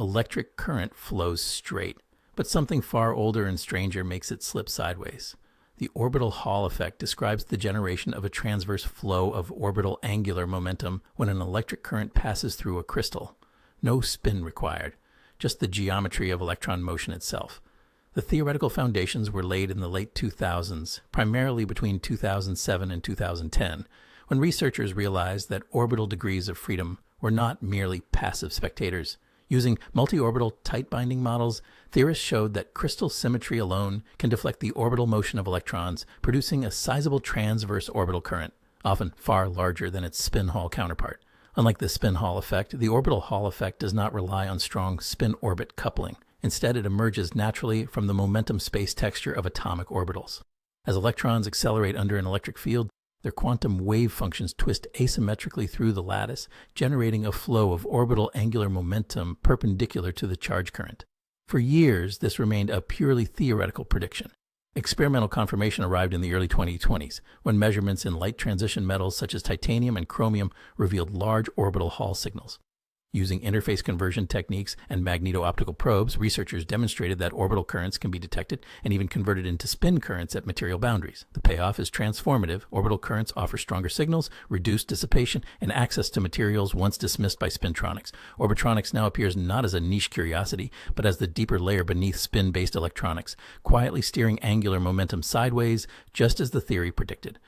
electric current flows straight, but something far older and stranger makes it slip sideways. The orbital Hall effect describes the generation of a transverse flow of orbital angular momentum when an electric current passes through a crystal. No spin required, just the geometry of electron motion itself. The theoretical foundations were laid in the late 2000s, primarily between 2007 and 2010, when researchers realized that orbital degrees of freedom were not merely passive spectators. Using multi-orbital tight-binding models, theorists showed that crystal symmetry alone can deflect the orbital motion of electrons, producing a sizable transverse orbital current, often far larger than its spin Hall counterpart. Unlike the spin Hall effect, the orbital Hall effect does not rely on strong spin-orbit coupling. Instead, it emerges naturally from the momentum space texture of atomic orbitals. As electrons accelerate under an electric field, their quantum wave functions twist asymmetrically through the lattice, generating a flow of orbital angular momentum perpendicular to the charge current. For years, this remained a purely theoretical prediction. Experimental confirmation arrived in the early 2020s, when measurements in light transition metals such as titanium and chromium revealed large orbital Hall signals. Using interface conversion techniques and magneto-optical probes, researchers demonstrated that orbital currents can be detected and even converted into spin currents at material boundaries. The payoff is transformative. Orbital currents offer stronger signals, reduced dissipation, and access to materials once dismissed by spintronics. Orbitronics now appears not as a niche curiosity, but as the deeper layer beneath spin-based electronics, quietly steering angular momentum sideways, just as the theory predicted.